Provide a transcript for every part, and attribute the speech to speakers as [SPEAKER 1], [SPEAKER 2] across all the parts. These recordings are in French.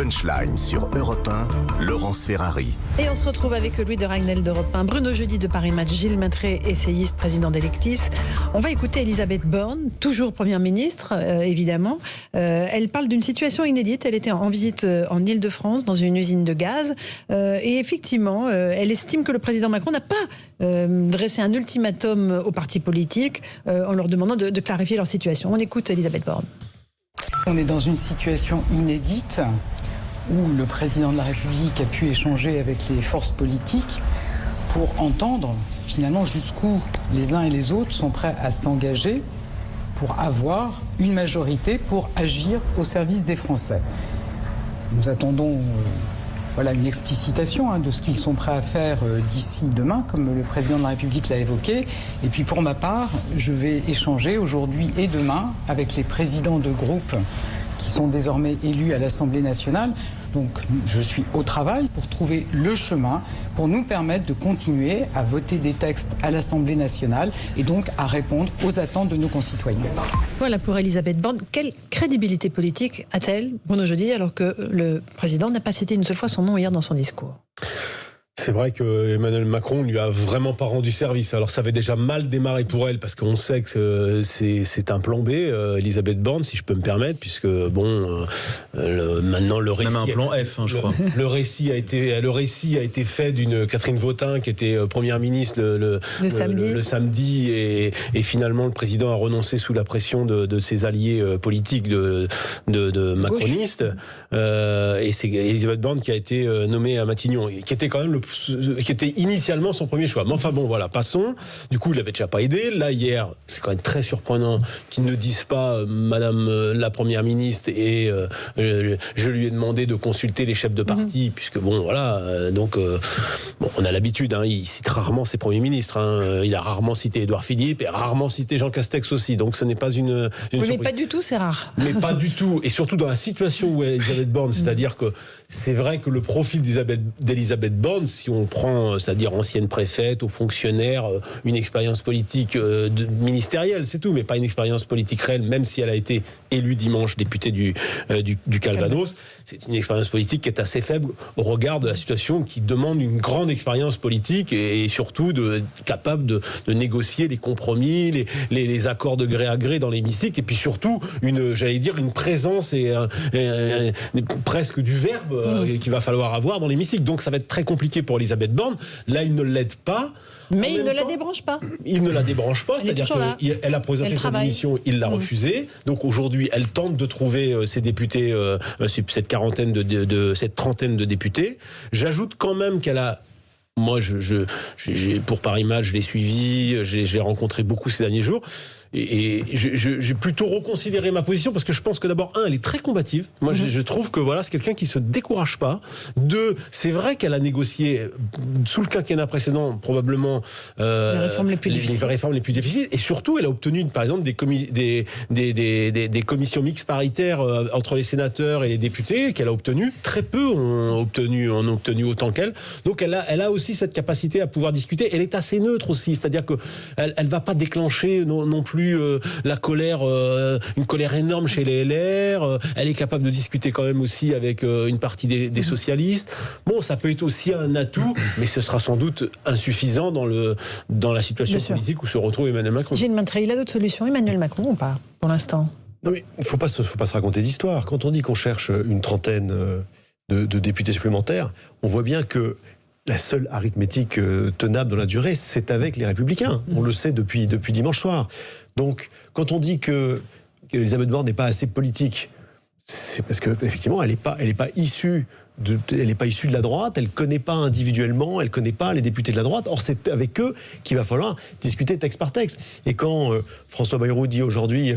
[SPEAKER 1] Punchline sur Europe 1, Laurence Ferrari.
[SPEAKER 2] Et on se retrouve avec Louis de Ragnel d'Europe 1, Bruno Jeudi de Paris Match, Gilles Maintré, essayiste, président d'Electis. On va écouter Elisabeth Borne, toujours première ministre, évidemment. Elle parle d'une situation inédite. Elle était en visite en Île-de-France, dans une usine de gaz. Et effectivement, elle estime que le président Macron n'a pas dressé un ultimatum aux partis politiques en leur demandant de clarifier leur situation. On écoute Elisabeth Borne.
[SPEAKER 3] On est dans une situation inédite où le président de la République a pu échanger avec les forces politiques pour entendre finalement jusqu'où les uns et les autres sont prêts à s'engager pour avoir une majorité pour agir au service des Français. Nous attendons une explicitation de ce qu'ils sont prêts à faire d'ici demain, comme le président de la République l'a évoqué. Et puis pour ma part, je vais échanger aujourd'hui et demain avec les présidents de groupes qui sont désormais élus à l'Assemblée nationale. Donc je suis au travail pour trouver le chemin pour nous permettre de continuer à voter des textes à l'Assemblée nationale et donc à répondre aux attentes de nos concitoyens.
[SPEAKER 2] Voilà pour Elisabeth Borne. Quelle crédibilité politique a-t-elle, Bruno Jeudi, alors que le président n'a pas cité une seule fois son nom hier dans son discours ?
[SPEAKER 4] C'est vrai que Emmanuel Macron ne lui a vraiment pas rendu service. Alors ça avait déjà mal démarré pour elle parce qu'on sait que c'est un plan B, Elisabeth Borne, si je peux me permettre, puisque maintenant le récit,
[SPEAKER 5] même un plan F, je crois.
[SPEAKER 4] Le récit a été fait d'une Catherine Vautrin qui était première ministre le samedi et finalement le président a renoncé sous la pression de ses alliés politiques de macronistes. Et c'est Elisabeth Borne qui a été nommée à Matignon, qui était quand même qui était initialement son premier choix. Mais enfin bon, voilà, passons. Du coup, il n'avait déjà pas aidé. Là, hier, c'est quand même très surprenant qu'ils ne disent pas Madame la Première ministre et je lui ai demandé de consulter les chefs de parti, puisque bon, voilà, on a l'habitude, il cite rarement ses premiers ministres. Il a rarement cité Édouard Philippe et rarement cité Jean Castex aussi. Donc ce n'est pas une
[SPEAKER 2] oui,
[SPEAKER 4] surprise.
[SPEAKER 2] mais pas du tout, c'est rare.
[SPEAKER 4] Mais pas du tout. Et surtout dans la situation où est Elisabeth Borne, c'est-à-dire que c'est vrai que le profil d'Elisabeth Borne, si on prend, c'est-à-dire ancienne préfète, haut fonctionnaire, une expérience politique ministérielle, c'est tout, mais pas une expérience politique réelle, même si elle a été élue dimanche députée du Calvados, c'est une expérience politique qui est assez faible au regard de la situation qui demande une grande expérience politique et surtout capable de négocier les compromis, les accords de gré à gré dans l'hémicycle, et puis surtout une présence et presque du verbe qu'il va falloir avoir dans l'hémicycle. Donc ça va être très compliqué pour Elisabeth Borne. Là, il ne l'aide pas.
[SPEAKER 2] Mais il ne la débranche pas.
[SPEAKER 4] Il ne la débranche pas, c'est-à-dire qu'elle a présenté son démission, il l'a refusée. Donc aujourd'hui, elle tente de trouver ses députés, cette trentaine de députés. J'ajoute quand même qu'elle a... Moi, pour Paris Match, je l'ai suivi, j'ai rencontré beaucoup ces derniers jours. Et j'ai plutôt reconsidéré ma position parce que je pense que d'abord, elle est très combative. Moi, je trouve que c'est quelqu'un qui se décourage pas. Deux, c'est vrai qu'elle a négocié sous le quinquennat précédent probablement les réformes les plus difficiles. Et surtout, elle a obtenu, par exemple, des commissions mixtes paritaires entre les sénateurs et les députés qu'elle a obtenues. Très peu ont obtenu autant qu'elle. Donc, elle a aussi cette capacité à pouvoir discuter. Elle est assez neutre aussi, c'est-à-dire que elle va pas déclencher non plus la colère, une colère énorme chez les LR. Elle est capable de discuter quand même aussi avec une partie des socialistes. Bon, ça peut être aussi un atout, mais ce sera sans doute insuffisant dans la situation politique où se retrouve Emmanuel Macron.
[SPEAKER 2] Gilles Maintré, il a d'autres solutions, Emmanuel Macron, ou pas, pour l'instant ?
[SPEAKER 6] Non, mais il ne faut pas se raconter d'histoire. Quand on dit qu'on cherche une trentaine de députés supplémentaires, on voit bien que la seule arithmétique tenable dans la durée, c'est avec les Républicains. On le sait depuis dimanche soir. Donc, quand on dit que Elisabeth Borne n'est pas assez politique, c'est parce qu'effectivement, elle n'est pas issue de la droite, elle ne connaît pas individuellement, elle ne connaît pas les députés de la droite. Or, c'est avec eux qu'il va falloir discuter texte par texte. Et quand François Bayrou dit aujourd'hui...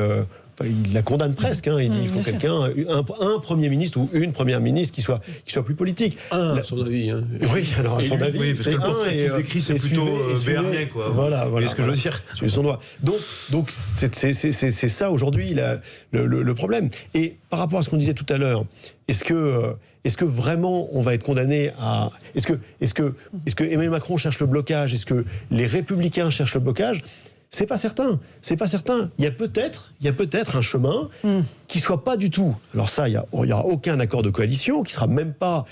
[SPEAKER 6] il la condamne presque. Il dit qu'il faut quelqu'un, un Premier ministre ou une Première ministre qui soit plus politique.
[SPEAKER 4] À son avis.
[SPEAKER 6] Oui, alors à son avis.
[SPEAKER 5] Oui, parce que le portrait qu'il décrit, c'est plutôt béarnais, quoi.
[SPEAKER 6] Voilà.
[SPEAKER 5] C'est ce que je veux dire.
[SPEAKER 6] Suivez son doigt. Donc c'est ça aujourd'hui le problème. Et par rapport à ce qu'on disait tout à l'heure, est-ce que vraiment on va être condamné à... Est-ce que Emmanuel Macron cherche le blocage ? Est-ce que les Républicains cherchent le blocage ? C'est pas certain. Il y a peut-être un chemin qui soit pas du tout. Alors ça, il y aura aucun accord de coalition, qui sera même pas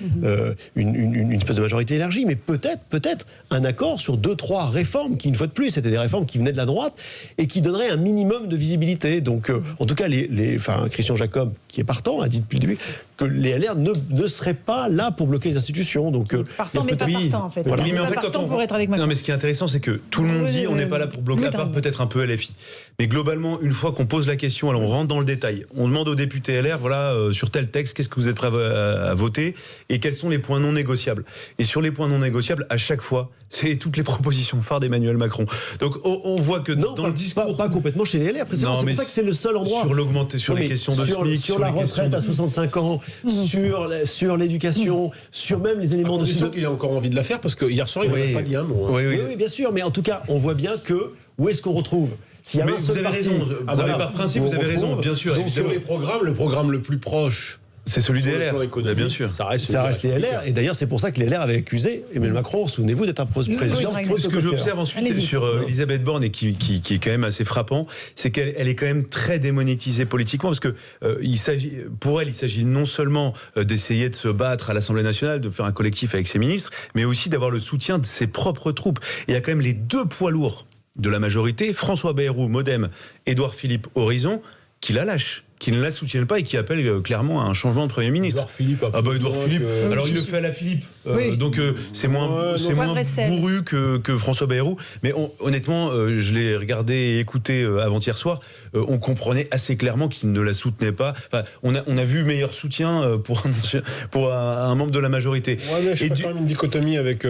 [SPEAKER 6] une espèce de majorité élargie, mais peut-être un accord sur 2-3 réformes qui, une fois de plus, c'était des réformes qui venaient de la droite et qui donneraient un minimum de visibilité. Donc, en tout cas, Christian Jacob, qui est partant, a dit depuis le début que les LR ne seraient pas là pour bloquer les institutions. Donc,
[SPEAKER 2] partant, mais pas partant, en fait.
[SPEAKER 7] Voilà. Oui, mais en fait,
[SPEAKER 2] partant pour être avec Macron.
[SPEAKER 7] Non, mais ce qui est intéressant, c'est que tout le monde dit on n'est pas là pour bloquer, à part peut-être un peu LFI. Mais globalement, une fois qu'on pose la question, alors on rentre dans le détail. On demande aux députés LR, voilà, sur tel texte, qu'est-ce que vous êtes prêts à voter et quels sont les points non négociables. Et sur les points non négociables, à chaque fois, c'est toutes les propositions phares d'Emmanuel Macron. Donc on voit que dans le discours...
[SPEAKER 6] Pas complètement chez les LR, précisément. C'est pour ça que c'est le seul endroit...
[SPEAKER 7] Sur les questions de SMIC,
[SPEAKER 6] sur la retraite à 65 ans, sur l'éducation, sur même les éléments de...
[SPEAKER 4] Il qu'il a encore envie de la faire, parce que hier soir, il n'a pas dit un mot.
[SPEAKER 6] Oui, bien sûr, mais en tout cas, on voit bien que... Où est-ce qu'on retrouve ?
[SPEAKER 7] Mais vous avez raison. Par principe, vous avez raison, bien sûr.
[SPEAKER 4] Donc sur les programmes, le programme le plus proche,
[SPEAKER 7] c'est celui des LR.
[SPEAKER 4] Bien sûr.
[SPEAKER 6] Ça reste les LR. Et d'ailleurs, c'est pour ça que les LR avaient accusé Emmanuel Macron, souvenez-vous, d'être un président.
[SPEAKER 7] Ce que j'observe ensuite sur Elisabeth Borne, et qui est quand même assez frappant, c'est qu'elle est quand même très démonétisée politiquement, parce que pour elle, il s'agit non seulement d'essayer de se battre à l'Assemblée nationale, de faire un collectif avec ses ministres, mais aussi d'avoir le soutien de ses propres troupes. Et il y a quand même les deux poids lourds de la majorité, François Bayrou, Modem, Édouard Philippe, Horizon, qui la lâchent, qui ne la soutiennent pas et qui appellent clairement à un changement de Premier ministre.
[SPEAKER 4] Édouard Philippe.
[SPEAKER 7] Édouard Philippe. Alors il le fait à la Philippe. Donc c'est moins bourru que François Bayrou. Mais honnêtement, je l'ai regardé et écouté avant-hier soir. On comprenait assez clairement qu'il ne la soutenait pas. Enfin, on a vu meilleur soutien pour un membre de la majorité.
[SPEAKER 4] Ouais, mais je fais quand même une dichotomie avec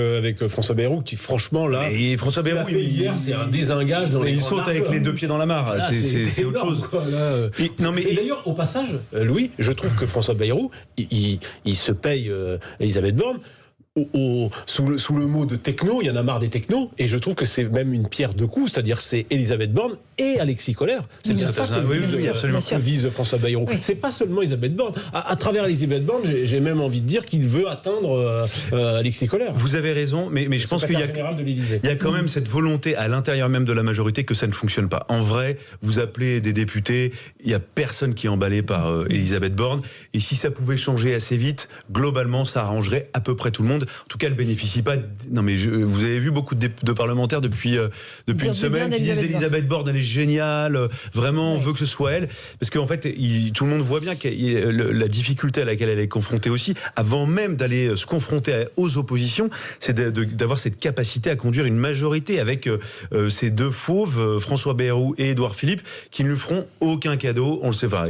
[SPEAKER 4] François Bayrou qui, franchement, là.
[SPEAKER 7] Et François Bayrou,
[SPEAKER 4] hier, c'est un désengage dans les.
[SPEAKER 7] Il saute avec les deux pieds dans la mare. C'est autre chose.
[SPEAKER 4] Et d'ailleurs, au passage, Louis, je trouve que François Bayrou, il se paye Elisabeth Borne. Sous le mot de techno, il y en a marre des technos, et je trouve que c'est même une pierre deux coups, c'est-à-dire c'est Elisabeth Borne et Alexis Kohler. C'est bien ça que vise François Bayrou. Oui. C'est pas seulement Elisabeth Borne. À travers Elisabeth Borne, j'ai même envie de dire qu'il veut atteindre Alexis Kohler.
[SPEAKER 7] Vous avez raison, mais je pense qu'il y a quand même cette volonté à l'intérieur même de la majorité que ça ne fonctionne pas. En vrai, vous appelez des députés, il n'y a personne qui est emballé par Elisabeth Borne, et si ça pouvait changer assez vite, globalement, ça arrangerait à peu près tout le monde. En tout cas, elle bénéficie pas. Non, mais vous avez vu beaucoup de parlementaires depuis une semaine qui disent Elisabeth Borne, elle est géniale. Vraiment, on veut que ce soit elle, parce qu'en fait, tout le monde voit bien la difficulté à laquelle elle est confrontée aussi, avant même d'aller se confronter aux oppositions, c'est d'avoir cette capacité à conduire une majorité avec ces deux fauves, François Bayrou et Édouard Philippe, qui ne lui feront aucun cadeau. On le sait pas.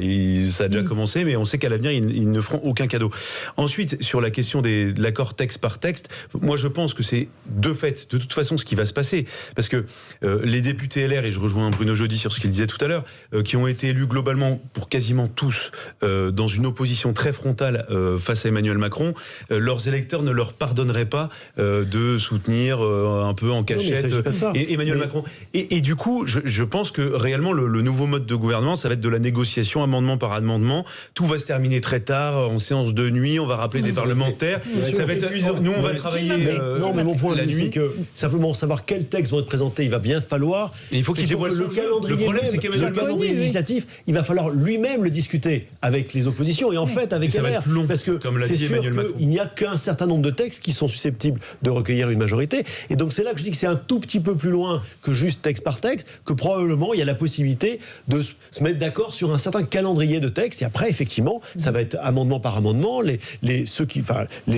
[SPEAKER 7] Ça a déjà commencé, mais on sait qu'à l'avenir, ils ne feront aucun cadeau. Ensuite, sur la question de l'accord texte par texte, moi je pense que c'est de toute façon ce qui va se passer, parce que les députés LR, et je rejoins Bruno Jeudi sur ce qu'il disait tout à l'heure, qui ont été élus globalement pour quasiment tous dans une opposition très frontale face à Emmanuel Macron, leurs électeurs ne leur pardonneraient pas de soutenir un peu en cachette Emmanuel Macron. Et du coup, je pense que réellement le nouveau mode de gouvernement, ça va être de la négociation amendement par amendement. Tout va se terminer très tard, en séance de nuit, on va rappeler des parlementaires. Ça va être nous, on va travailler
[SPEAKER 6] non, mais mon point de vue, c'est que simplement savoir quels textes vont être présentés, il va bien falloir.
[SPEAKER 7] Et il faut qu'il dévoile le calendrier. Le problème, c'est qu'Emmanuel Macron,
[SPEAKER 6] le calendrier législatif, il va falloir lui-même le discuter avec les oppositions et en fait avec LR, parce que c'est sûr qu'il n'y a qu'un certain nombre de textes qui sont susceptibles de recueillir une majorité. Et donc c'est là que je dis que c'est un tout petit peu plus loin que juste texte par texte, que probablement il y a la possibilité de se mettre d'accord sur un certain calendrier de textes. Et après, effectivement, ça va être amendement par amendement. Les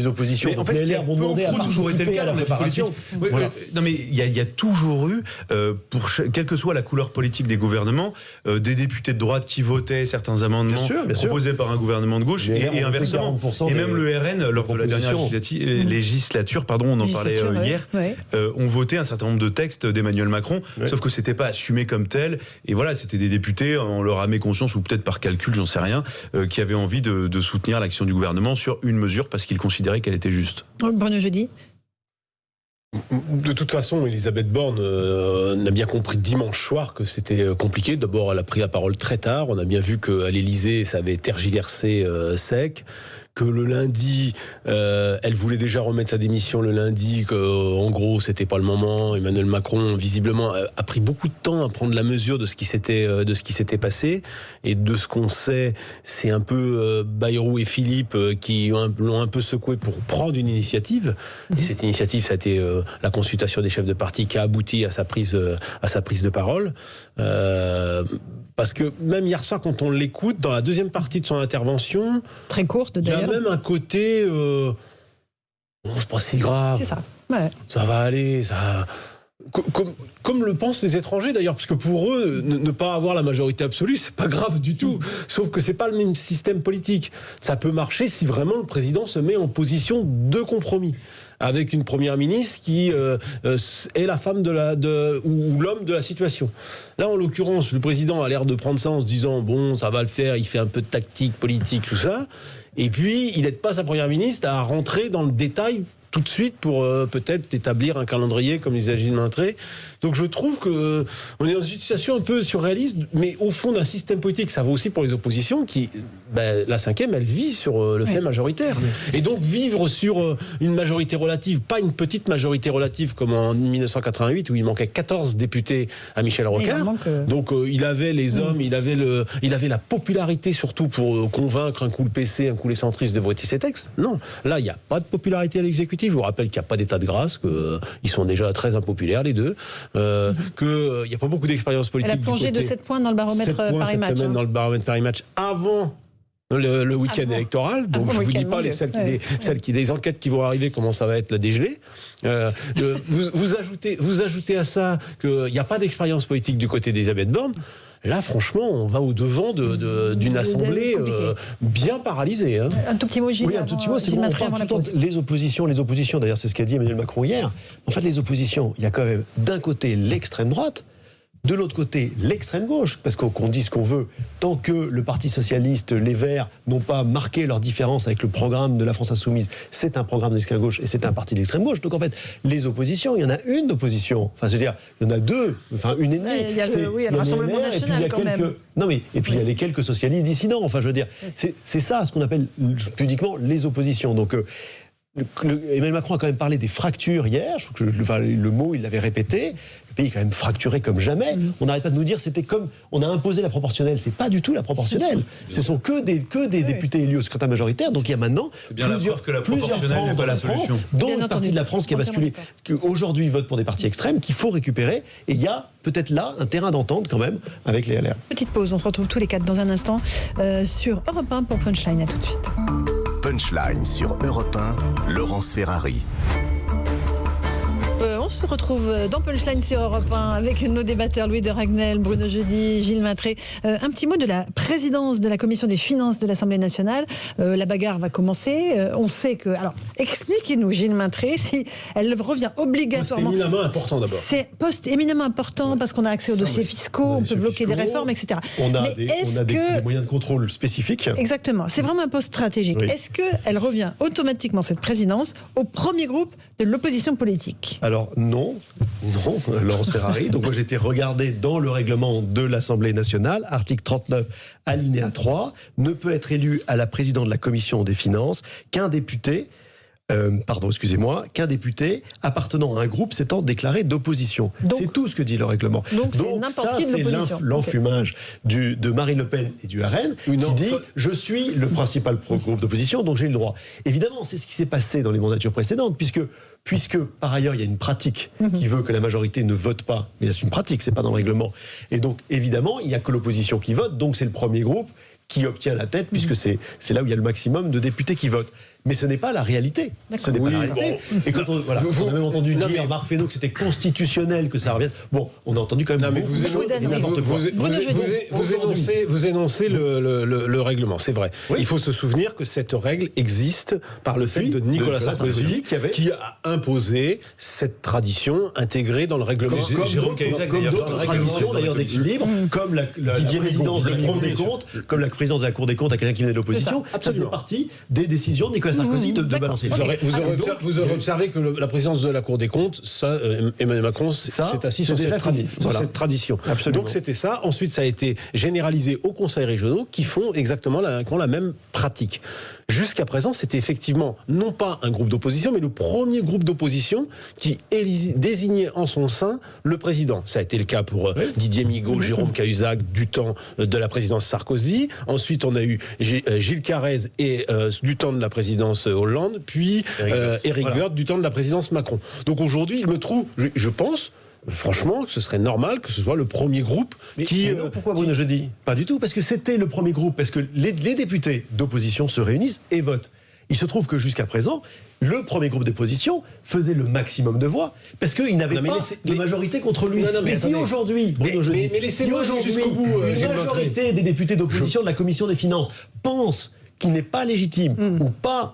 [SPEAKER 6] oppositions,
[SPEAKER 7] en fait,
[SPEAKER 6] les LR vont demander à participer à la préparation.
[SPEAKER 7] Non, mais il y a toujours eu, quelle que soit la couleur politique des gouvernements, des députés de droite qui votaient certains amendements proposés par un gouvernement de gauche et inversement. Et même le RN, lors de la dernière législature, on en parlait hier, ont voté un certain nombre de textes d'Emmanuel Macron, sauf que c'était pas assumé comme tel. Et voilà, c'était des députés, on leur a mis conscience, ou peut-être par calcul, j'en sais rien, qui avaient envie de soutenir l'action du gouvernement sur une mesure parce qu'ils considéraient qu'elle était juste.
[SPEAKER 2] Bruno Jeudi.
[SPEAKER 4] De toute façon, Elisabeth Borne n'a bien compris dimanche soir que c'était compliqué. D'abord, elle a pris la parole très tard. On a bien vu qu'à l'Élysée, ça avait tergiversé sec, que le lundi, elle voulait déjà remettre sa démission le lundi, qu'en gros, c'était pas le moment. Emmanuel Macron, visiblement, a pris beaucoup de temps à prendre la mesure de ce qui s'était passé. Et de ce qu'on sait, c'est un peu Bayrou et Philippe qui l'ont un peu secoué pour prendre une initiative. Et cette initiative, ça a été la consultation des chefs de parti qui a abouti à sa prise de parole. Parce que même hier soir, quand on l'écoute, dans la deuxième partie de son intervention,
[SPEAKER 2] très courte d'ailleurs,
[SPEAKER 4] il y a même un côté c'est pas si grave.
[SPEAKER 2] C'est ça. Ouais.
[SPEAKER 4] Ça va aller, ça. Comme le pensent les étrangers d'ailleurs, parce que pour eux, ne pas avoir la majorité absolue, c'est pas grave du tout. Sauf que c'est pas le même système politique. Ça peut marcher si vraiment le président se met en position de compromis avec une première ministre qui est la femme ou l'homme de la situation. Là, en l'occurrence, le président a l'air de prendre ça en se disant bon, ça va le faire, il fait un peu de tactique politique, tout ça. Et puis, il n'aide pas sa première ministre à rentrer dans le détail tout de suite pour peut-être établir un calendrier, comme disait Gilles Maintré. Donc je trouve que on est dans une situation un peu surréaliste, mais au fond d'un système politique, ça vaut aussi pour les oppositions qui, la cinquième, elle vit sur le fait majoritaire. Et donc vivre sur une majorité relative, pas une petite majorité relative comme en 1988 où il manquait 14 députés à Michel Rocard. Donc il avait les hommes, il avait la popularité surtout pour convaincre un coup le PC, un coup les centristes de voter ces textes. Non, là il n'y a pas de popularité à l'exécutif. Je vous rappelle qu'il n'y a pas d'état de grâce, qu'ils sont déjà très impopulaires les deux, qu'il n'y a pas beaucoup d'expérience politique.
[SPEAKER 2] Elle a plongé de 7 points dans le baromètre Paris Match.
[SPEAKER 4] Dans le baromètre Paris Match avant le week-end électoral. Donc je ne vous dis pas les enquêtes qui vont arriver, comment ça va être la dégelée. Vous ajoutez à ça qu'il n'y a pas d'expérience politique du côté d'Elisabeth Borne. Là, franchement, on va au-devant d'une assemblée bien paralysée. Hein.
[SPEAKER 2] Un tout petit mot, Gilles.
[SPEAKER 6] Oui, un tout petit mot. C'est bon, on parle tout le temps les oppositions, d'ailleurs, c'est ce qu'a dit Emmanuel Macron hier. En fait, les oppositions, il y a quand même d'un côté l'extrême droite, de l'autre côté, l'extrême gauche, parce qu'on dit ce qu'on veut, tant que le Parti Socialiste, les Verts, n'ont pas marqué leur différence avec le programme de la France Insoumise, c'est un programme de l'extrême gauche et c'est un parti de l'extrême gauche. Donc en fait, les oppositions, il y en a une d'opposition. Enfin, c'est-à-dire, il y en a deux, enfin une et demie.
[SPEAKER 2] Il y a le Rassemblement National quand même.
[SPEAKER 6] Non mais, et puis il y a les quelques socialistes dissidents. Enfin, je veux dire, c'est ça ce qu'on appelle pudiquement les oppositions. Donc Emmanuel Macron a quand même parlé des fractures hier. Je trouve que le mot, il l'avait répété. Le pays est quand même fracturé comme jamais. On n'arrête pas de nous dire c'était comme on a imposé la proportionnelle. C'est pas du tout la proportionnelle. Ce sont que des députés élus au scrutin majoritaire. Donc il y a maintenant plusieurs
[SPEAKER 7] proportionnelle n'est pas la solution.
[SPEAKER 6] Dont une partie de la France qui a basculé, qui aujourd'hui vote pour des partis extrêmes, qu'il faut récupérer. Et il y a peut-être là un terrain d'entente quand même avec les LR.
[SPEAKER 2] Petite pause. On se retrouve tous les quatre dans un instant sur Europe 1 pour Punchline. À tout de suite.
[SPEAKER 1] Punchline sur Europe 1, Laurence Ferrari.
[SPEAKER 2] On se retrouve dans Punchline sur Europe 1 avec nos débatteurs Louis de Ragnel, Bruno Jeudi, Gilles Maintré. Un petit mot de la présidence de la Commission des Finances de l'Assemblée nationale. La bagarre va commencer. On sait que... Alors, expliquez-nous, Gilles Maintré, si elle revient obligatoirement...
[SPEAKER 4] C'est éminemment important d'abord.
[SPEAKER 2] C'est poste éminemment important parce qu'on a accès aux dossiers fiscaux, on peut bloquer des réformes, etc.
[SPEAKER 6] On a des moyens de contrôle spécifiques.
[SPEAKER 2] Exactement. C'est vraiment un poste stratégique. Oui. Est-ce qu'elle revient automatiquement, cette présidence, au premier groupe de l'opposition politique ?
[SPEAKER 6] Alors, non, Laurence Ferrari. Donc moi j'ai été regardé dans le règlement de l'Assemblée nationale, article 39, alinéa 3, ne peut être élu à la présidente de la Commission des Finances qu'un député appartenant à un groupe s'étant déclaré d'opposition. C'est tout ce que dit le règlement.
[SPEAKER 2] Donc ça, c'est
[SPEAKER 6] l'enfumage de Marine Le Pen et du RN qui dit « je suis le principal groupe d'opposition, donc j'ai le droit ». Évidemment, c'est ce qui s'est passé dans les mandatures précédentes, puisque par ailleurs il y a une pratique qui veut que la majorité ne vote pas, mais c'est une pratique, c'est pas dans le règlement. Et donc évidemment, il n'y a que l'opposition qui vote, donc c'est le premier groupe qui obtient la tête, puisque c'est là où il y a le maximum de députés qui votent. Mais ce n'est pas la réalité. Ce n'est pas la réalité. Bon. Et quand on a même entendu dire Marc Fesneau que c'était constitutionnel que ça revienne. Bon, on a entendu quand même beaucoup de choses.
[SPEAKER 4] Vous énoncez le règlement, c'est vrai. Oui. Il faut se souvenir que cette règle existe par le fait de Nicolas Sarkozy qui a imposé cette tradition intégrée dans le règlement.
[SPEAKER 6] Comme d'autres traditions d'ailleurs d'équilibre, comme la présidence de la Cour des comptes, comme la présidence de la Cour des comptes à quelqu'un qui venait de l'opposition, ça fait partie des décisions de Nicolas Sarkozy de balancer.
[SPEAKER 4] Vous aurez observé que la présidence de la Cour des comptes, ça, Emmanuel Macron s'est assis sur cette tradition. Absolument. Donc c'était ça. Ensuite, ça a été généralisé aux conseils régionaux qui font exactement la même pratique. jusqu'à présent, c'était effectivement non pas un groupe d'opposition, mais le premier groupe d'opposition qui désignait en son sein le président. Ça a été le cas pour Didier Migaud, Jérôme Cahuzac du temps de la présidence Sarkozy. Ensuite, on a eu Gilles Carrez et du temps de la présidence Hollande, puis Éric Woerth du temps de la présidence Macron. Donc aujourd'hui, il me trouve, je pense, franchement, que ce serait normal que ce soit le premier groupe qui...
[SPEAKER 6] Mais non, pourquoi Bruno Jeudi ? Pas du tout, parce que c'était le premier groupe, parce que les députés d'opposition se réunissent et votent. Il se trouve que jusqu'à présent, le premier groupe d'opposition faisait le maximum de voix, parce qu'il n'avait pas de majorité contre lui. Mais si aujourd'hui, Bruno Jeudi, si aujourd'hui, une majorité des députés d'opposition de la Commission des Finances pense qu'il n'est pas légitime ou pas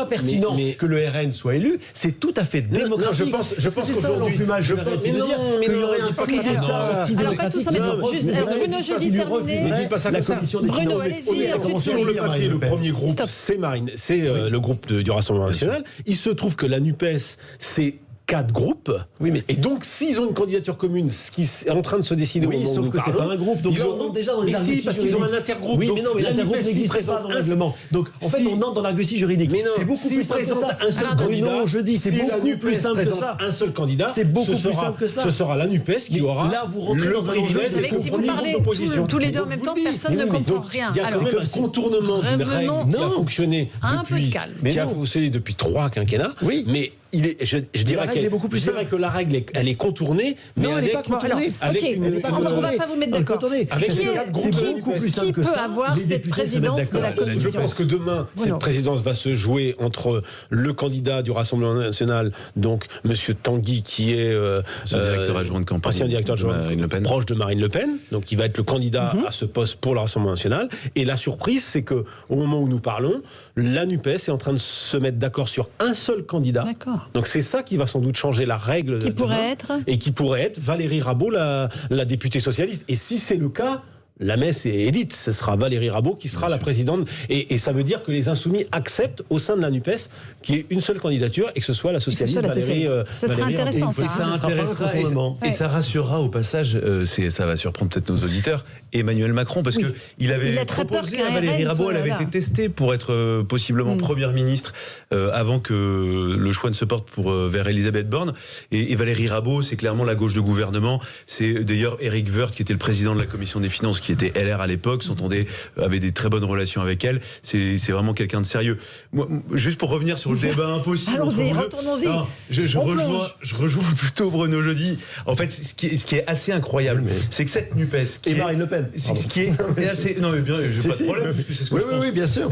[SPEAKER 6] pertinent que le RN soit élu, c'est tout à fait démocratique.
[SPEAKER 4] Je pense que c'est ça l'enfumage.
[SPEAKER 6] Je pense qu'il y aurait un petit débat
[SPEAKER 2] anti-démocratique. Alors, juste, Bruno Jeudi, terminé.
[SPEAKER 4] Ne dis pas ça comme ça.
[SPEAKER 2] Bruno, allez-y.
[SPEAKER 4] Sur le papier, le premier groupe, c'est le groupe du Rassemblement National. Il se trouve que la NUPES, c'est 4 groupes. Et donc, s'ils ont une candidature commune, ce qui est en train de se décider au moment où
[SPEAKER 6] sauf
[SPEAKER 4] nous
[SPEAKER 6] que c'est
[SPEAKER 4] parlons,
[SPEAKER 6] pas un groupe. Donc
[SPEAKER 4] ils ont
[SPEAKER 6] déjà dans les arguties
[SPEAKER 4] parce qu'ils ont un intergroupe.
[SPEAKER 6] Oui,
[SPEAKER 4] donc
[SPEAKER 6] mais non, mais l'intergroupe n'existe pas dans le règlement. Donc, en fait, on entre dans l'argutie juridique. C'est beaucoup plus simple que ça.
[SPEAKER 4] Un seul candidat,
[SPEAKER 6] je dis, c'est beaucoup plus simple que ça.
[SPEAKER 4] Un seul candidat,
[SPEAKER 6] c'est beaucoup plus simple que ça.
[SPEAKER 4] Ce sera la NUPES qui aura
[SPEAKER 6] là, vous rentrez dans un enjeu.
[SPEAKER 2] Vous savez que si vous parlez tous les deux en même temps, personne ne comprend rien.
[SPEAKER 4] Il y a quand même un contournement d'une règle qui a fonctionné depuis 3 quinquennats. Mais je dirais que la règle, elle est contournée, mais
[SPEAKER 6] non, elle n'est pas contournée.
[SPEAKER 2] On ne va pas vous mettre d'accord. Qui peut avoir cette présidence de la Commission ?
[SPEAKER 4] Je pense que demain, cette présidence va se jouer entre le candidat du Rassemblement National, donc M. Tanguy, qui est
[SPEAKER 7] directeur adjoint de campagne,
[SPEAKER 4] ancien directeur adjoint proche de Marine Le Pen, donc qui va être le candidat à ce poste pour le Rassemblement National. Et la surprise, c'est que au moment où nous parlons, la NUPES est en train de se mettre d'accord sur un seul candidat. Donc c'est ça qui va sans doute changer la règle.
[SPEAKER 2] Qui pourrait être ?
[SPEAKER 4] Et qui pourrait être Valérie Rabault, la députée socialiste. Et si c'est le cas, la messe est dite. Ce sera Valérie Rabault qui sera la présidente. Et ça veut dire que les Insoumis acceptent au sein de la NUPES qu'il y ait une seule candidature et que ce soit la socialiste Valérie
[SPEAKER 2] Ça sera intéressant, ça.
[SPEAKER 7] Ça intéressera et ça rassurera au passage, ça va surprendre peut-être nos auditeurs, Emmanuel Macron, parce qu'il avait proposé à Valérie Rabault, elle avait été testée pour être possiblement première ministre avant que le choix ne se porte vers Elisabeth Borne. Et Valérie Rabault, c'est clairement la gauche de gouvernement. C'est d'ailleurs Éric Woerth, qui était le président de la Commission des Finances, qui était LR à l'époque, avait des très bonnes relations avec elle. C'est vraiment quelqu'un de sérieux. Moi, juste pour revenir sur le débat impossible.
[SPEAKER 2] Allons-y, retournons-y.
[SPEAKER 7] Je rejoins plutôt Bruno Jeudi. En fait, ce qui est assez incroyable, c'est que cette NUPES...
[SPEAKER 6] Et Marine Le Pen.
[SPEAKER 7] Ce qui est assez... Non, mais bien, j'ai pas de problème, puisque c'est ce que je pense.
[SPEAKER 6] Oui, bien sûr.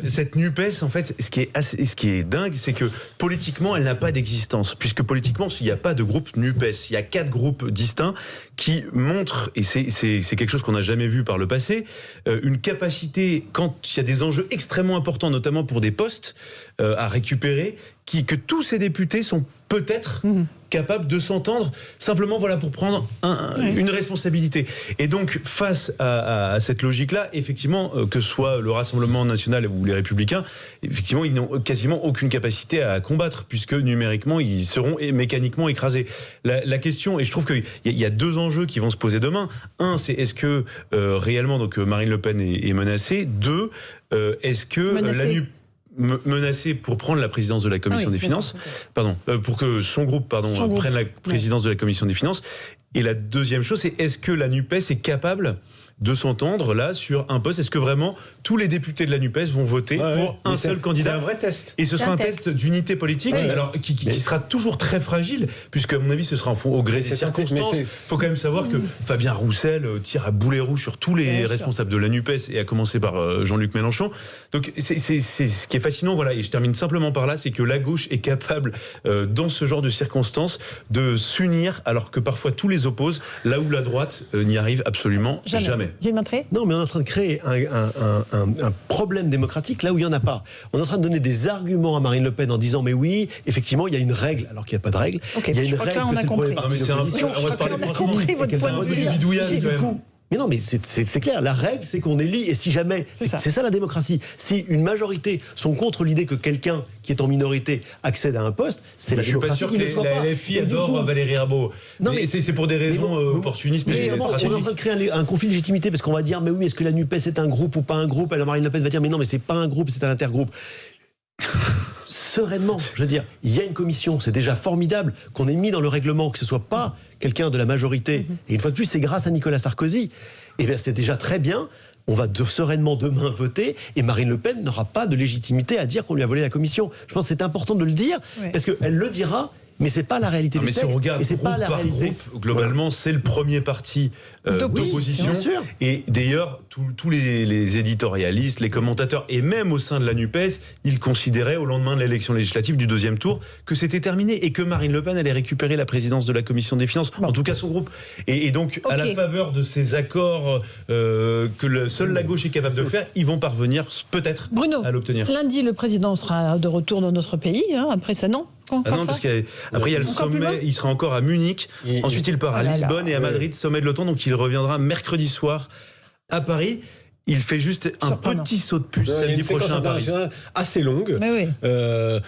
[SPEAKER 7] Cette NUPES, en fait, ce qui est dingue, c'est que politiquement, elle n'a pas d'existence. Puisque politiquement, il n'y a pas de groupe NUPES. Il y a 4 groupes distincts qui montrent, et c'est quelque chose qu'on n'a jamais vu par le passé, une capacité, quand il y a des enjeux extrêmement importants, notamment pour des postes à récupérer, que tous ces députés sont peut-être capables de s'entendre simplement pour prendre une responsabilité. Et donc, face à cette logique-là, effectivement, que ce soit le Rassemblement National ou les Républicains, effectivement, ils n'ont quasiment aucune capacité à combattre, puisque numériquement, ils seront mécaniquement écrasés. La question, et je trouve qu'il y a 2 enjeux qui vont se poser demain. Un, c'est est-ce que réellement donc, Marine Le Pen est menacée ? 2, est-ce que la NUPES menacé pour prendre la présidence de la Commission des Finances, pour que son groupe prenne la présidence de la Commission des Finances. Et la deuxième chose, c'est est-ce que la NUPES est capable de s'entendre là sur un poste ? Est-ce que vraiment tous les députés de la NUPES vont voter pour un seul candidat ?
[SPEAKER 4] C'est un vrai test.
[SPEAKER 7] Et ce sera un test d'unité politique, alors qui sera toujours très fragile, puisque à mon avis ce sera au gré des circonstances. Il faut quand même savoir que Fabien Roussel tire à boulet rouge sur tous les responsables de la NUPES, et à commencer par Jean-Luc Mélenchon. Donc c'est ce qui est fascinant, et je termine simplement par là, c'est que la gauche est capable, dans ce genre de circonstances, de s'unir, alors que parfois tous les opposent, là où la droite n'y arrive absolument jamais.
[SPEAKER 6] Non, mais on est en train de créer un problème démocratique là où il n'y en a pas. On est en train de donner des arguments à Marine Le Pen en disant mais oui, effectivement, il y a une règle, alors qu'il n'y a pas de règle. Il y a une règle que c'est le premier parti d'opposition.
[SPEAKER 7] On va se parler franchement.
[SPEAKER 2] compris votre point de vue.
[SPEAKER 6] Du coup, Mais non, mais c'est clair. La règle, c'est qu'on élit. Et si jamais, c'est ça la démocratie. Si une majorité sont contre l'idée que quelqu'un qui est en minorité accède à un poste, c'est la démocratie qui ne soit pas.
[SPEAKER 7] La LFI adore Valérie Rabault. Non, mais c'est pour des raisons opportunistes et stratégiques.
[SPEAKER 6] On est en train de créer un conflit de légitimité parce qu'on va dire, mais oui, est-ce que la NUPES est un groupe ou pas un groupe? Alors Marine Le Pen va dire, mais non, mais c'est pas un groupe, c'est un intergroupe. Sereinement, je veux dire, il y a une commission, c'est déjà formidable qu'on ait mis dans le règlement que ce soit pas quelqu'un de la majorité. Et une fois de plus, c'est grâce à Nicolas Sarkozy. Et bien, c'est déjà très bien. On va sereinement demain voter et Marine Le Pen n'aura pas de légitimité à dire qu'on lui a volé la commission. Je pense que c'est important de le dire parce qu'elle le dira. Mais c'est pas la réalité du texte.
[SPEAKER 7] Mais si on regarde
[SPEAKER 6] et c'est pas la réalité.
[SPEAKER 7] Groupe, globalement, c'est le premier parti d'opposition. Et d'ailleurs, tous les éditorialistes, les commentateurs, et même au sein de la NUPES, ils considéraient au lendemain de l'élection législative du deuxième tour que c'était terminé et que Marine Le Pen allait récupérer la présidence de la Commission des Finances, en tout cas son groupe. Et donc, à la faveur de ces accords que seule la gauche est capable de faire, ils vont parvenir peut-être à l'obtenir.
[SPEAKER 2] Lundi, le président sera de retour dans notre pays. Après ça, non.
[SPEAKER 7] Non, parce qu'après il y a le sommet, il sera encore à Munich, ensuite il part à Lisbonne et à Madrid, sommet de l'OTAN, donc il reviendra mercredi soir à Paris. Il fait juste un petit saut de puce samedi prochain à Paris.
[SPEAKER 4] Assez longue.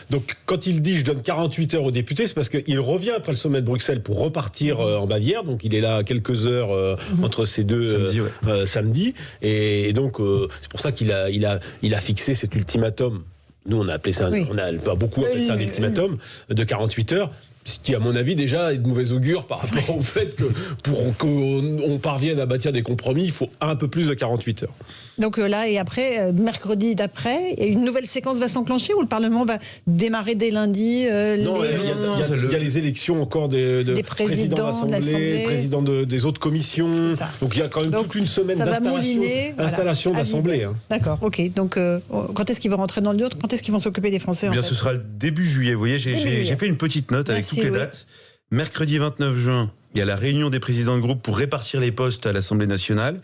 [SPEAKER 4] Donc quand il dit je donne 48 heures aux députés, c'est parce qu'il revient après le sommet de Bruxelles pour repartir en Bavière. Donc il est là quelques heures entre ces deux samedis. Et donc c'est pour ça qu'il a fixé cet ultimatum. Nous, on a appelé ça, on a beaucoup appelé ça un ultimatum de 48 heures. Ce qui, à mon avis, déjà est de mauvais augure par rapport au fait que pour qu'on parvienne à bâtir des compromis, il faut un peu plus de 48 heures.
[SPEAKER 2] Donc là, et après, mercredi d'après, une nouvelle séquence va s'enclencher ou le Parlement va démarrer dès lundi
[SPEAKER 4] Non, il y a les élections encore des présidents d'Assemblée, présidents des autres commissions. Donc il y a quand même toute une semaine d'installation d'Assemblée.
[SPEAKER 2] D'accord, ok. Donc quand est-ce qu'ils vont rentrer dans le dur? Quand est-ce qu'ils vont s'occuper des Français?
[SPEAKER 7] Ce sera le début juillet. Vous voyez, j'ai fait une petite note avec toutes les dates. Mercredi 29 juin, il y a la réunion des présidents de groupe pour répartir les postes à l'Assemblée nationale.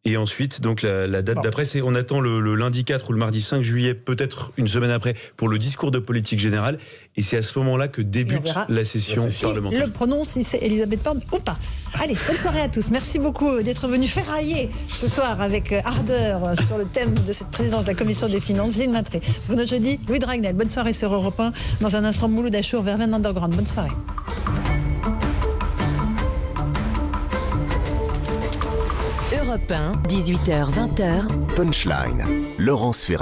[SPEAKER 7] Et ensuite, donc la date d'après, on attend le lundi 4 ou le mardi 5 juillet, peut-être une semaine après, pour le discours de politique générale. Et c'est à ce moment-là que débute la session parlementaire.
[SPEAKER 2] Le prononce si c'est Elisabeth Borne ou pas. Allez, bonne soirée à tous. Merci beaucoup d'être venus ferrailler ce soir avec ardeur sur le thème de cette présidence de la Commission des Finances. Gilles Maintré, Bruno Jeudi, Louis de Ragnel. Bonne soirée sur Europe 1. Dans un instant, Mouloud Achour, Verveine Underground. Bonne soirée.
[SPEAKER 8] Europe 1, 18h-20h.
[SPEAKER 1] Punchline, Laurence Ferrari.